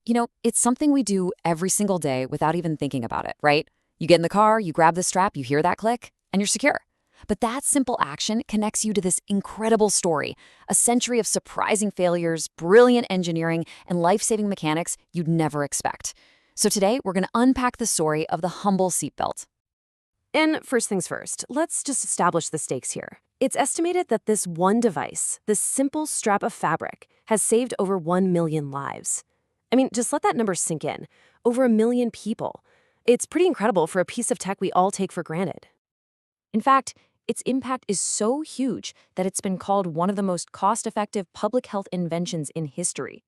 It's something we do every single day without even thinking about it, right? You get in the car, you grab the strap, you hear that click, and you're secure. But that simple action connects you to this incredible story, a century of surprising failures, brilliant engineering, and life-saving mechanics you'd never expect. So today, we're going to unpack the story of the humble seatbelt. And first things first, let's just establish the stakes here. It's estimated that this one device, this simple strap of fabric, has saved over 1 million lives. I mean, just let that number sink in. Over 1 million people. It's pretty incredible for a piece of tech we all take for granted. In fact, its impact is so huge that it's been called one of the most cost-effective public health inventions in history.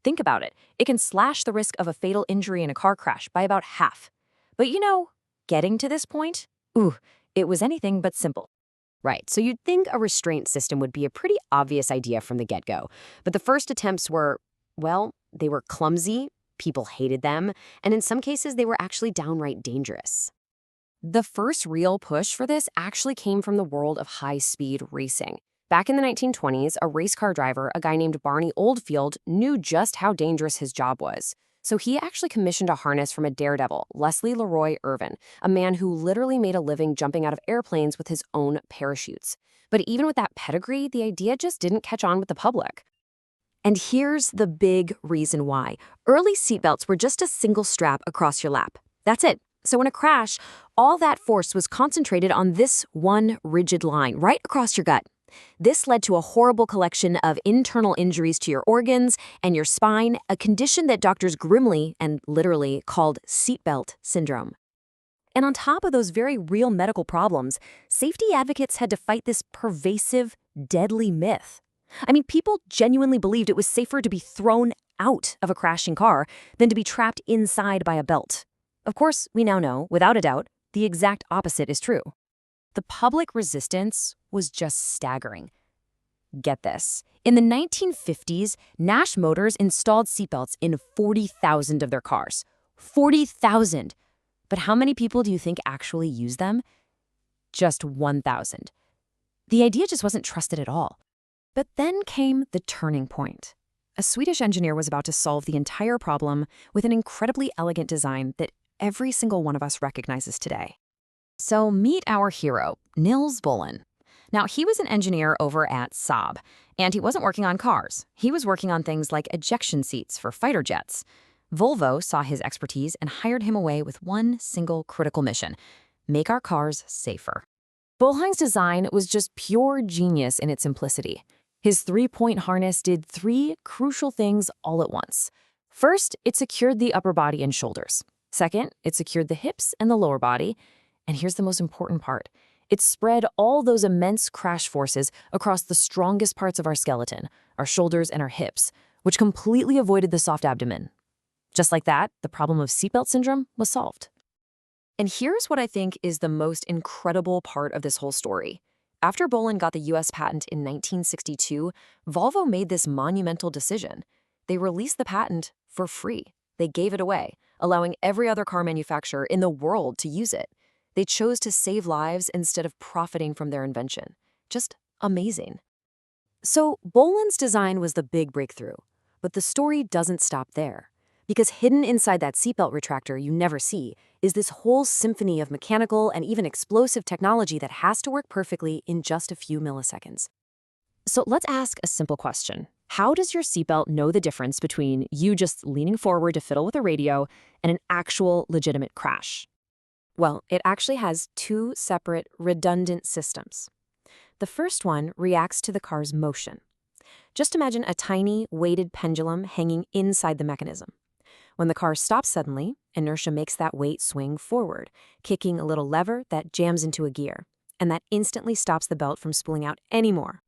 Think about it. It can slash the risk of a fatal injury in a car crash by about half. But getting to this point, it was anything but simple. Right, so you'd think a restraint system would be a pretty obvious idea from the get-go. But the first attempts were, well, they were clumsy, people hated them, and in some cases they were actually downright dangerous. The first real push for this actually came from the world of high-speed racing. Back in the 1920s, a race car driver, a guy named Barney Oldfield, knew just how dangerous his job was. So he actually commissioned a harness from a daredevil, Leslie Leroy Irvin, a man who literally made a living jumping out of airplanes with his own parachutes. But even with that pedigree, the idea just didn't catch on with the public. And here's the big reason why. Early seatbelts were just a single strap across your lap. That's it. So in a crash, all that force was concentrated on this one rigid line right across your gut. This led to a horrible collection of internal injuries to your organs and your spine, a condition that doctors grimly and literally called seatbelt syndrome. And on top of those very real medical problems, safety advocates had to fight this pervasive, deadly myth. I mean, people genuinely believed it was safer to be thrown out of a crashing car than to be trapped inside by a belt. Of course, we now know, without a doubt, the exact opposite is true. The public resistance was just staggering. Get this. In the 1950s, Nash Motors installed seatbelts in 40,000 of their cars. 40,000! But how many people do you think actually use them? Just 1,000. The idea just wasn't trusted at all. But then came the turning point. A Swedish engineer was about to solve the entire problem with an incredibly elegant design that every single one of us recognizes today. So meet our hero, Nils Bohlin. Now, he was an engineer over at Saab, and he wasn't working on cars. He was working on things like ejection seats for fighter jets. Volvo saw his expertise and hired him away with one single critical mission: make our cars safer. Bohlin's design was just pure genius in its simplicity. His three-point harness did three crucial things all at once. First, it secured the upper body and shoulders. Second, it secured the hips and the lower body. And here's the most important part. It spread all those immense crash forces across the strongest parts of our skeleton, our shoulders and our hips, which completely avoided the soft abdomen. Just like that, the problem of seatbelt syndrome was solved. And here's what I think is the most incredible part of this whole story. After Bohlin got the US patent in 1962, Volvo made this monumental decision. They released the patent for free. They gave it away, allowing every other car manufacturer in the world to use it. They chose to save lives instead of profiting from their invention. Just amazing. So Bohlin's design was the big breakthrough, but the story doesn't stop there. Because hidden inside that seatbelt retractor you never see is this whole symphony of mechanical and even explosive technology that has to work perfectly in just a few milliseconds. So let's ask a simple question. How does your seatbelt know the difference between you just leaning forward to fiddle with a radio and an actual legitimate crash? Well, it actually has two separate redundant systems. The first one reacts to the car's motion. Just imagine a tiny weighted pendulum hanging inside the mechanism. When the car stops suddenly, inertia makes that weight swing forward, kicking a little lever that jams into a gear, and that instantly stops the belt from spooling out anymore.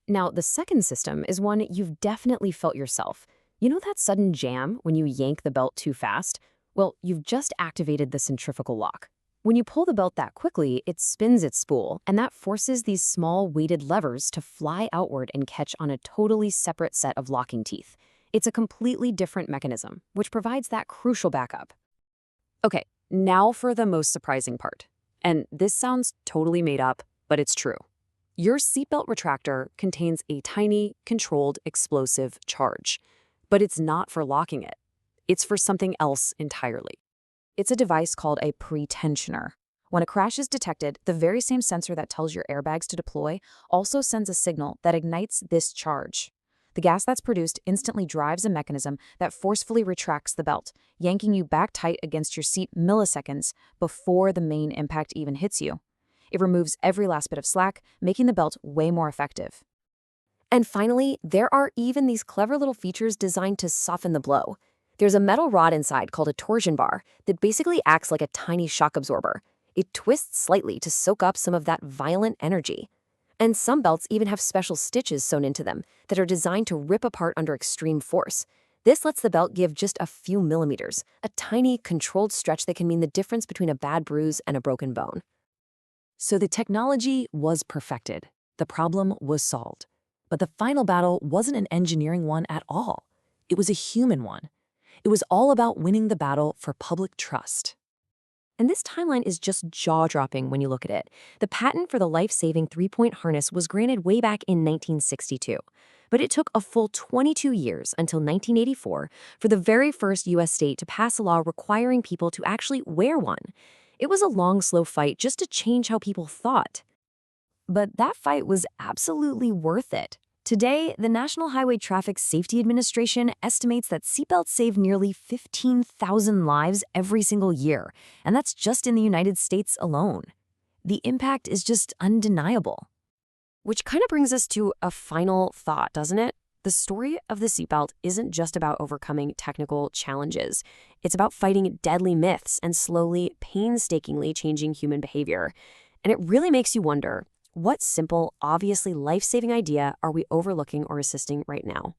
Now, the second system is one you've definitely felt yourself. You know that sudden jam when you yank the belt too fast? Well, you've just activated the centrifugal lock. When you pull the belt that quickly, it spins its spool, and that forces these small weighted levers to fly outward and catch on a totally separate set of locking teeth. It's a completely different mechanism, which provides that crucial backup. Okay, now for the most surprising part. And this sounds totally made up, but it's true. Your seatbelt retractor contains a tiny, controlled, explosive charge. But it's not for locking it. It's for something else entirely. It's a device called a pretensioner. When a crash is detected, the very same sensor that tells your airbags to deploy also sends a signal that ignites this charge. The gas that's produced instantly drives a mechanism that forcefully retracts the belt, yanking you back tight against your seat milliseconds before the main impact even hits you. It removes every last bit of slack, making the belt way more effective. And finally, there are even these clever little features designed to soften the blow. There's a metal rod inside called a torsion bar that basically acts like a tiny shock absorber. It twists slightly to soak up some of that violent energy. And some belts even have special stitches sewn into them that are designed to rip apart under extreme force. This lets the belt give just a few millimeters, a tiny, controlled stretch that can mean the difference between a bad bruise and a broken bone. So the technology was perfected. The problem was solved. But the final battle wasn't an engineering one at all. It was a human one. It was all about winning the battle for public trust. And this timeline is just jaw-dropping when you look at it. The patent for the life-saving three-point harness was granted way back in 1962. But it took a full 22 years until 1984 for the very first U.S. state to pass a law requiring people to actually wear one. It was a long, slow fight just to change how people thought. But that fight was absolutely worth it. Today, the National Highway Traffic Safety Administration estimates that seatbelts save nearly 15,000 lives every single year, and that's just in the United States alone. The impact is just undeniable. Which kind of brings us to a final thought, doesn't it? The story of the seatbelt isn't just about overcoming technical challenges. It's about fighting deadly myths and slowly, painstakingly changing human behavior. And it really makes you wonder, what simple, obviously life-saving idea are we overlooking or resisting right now?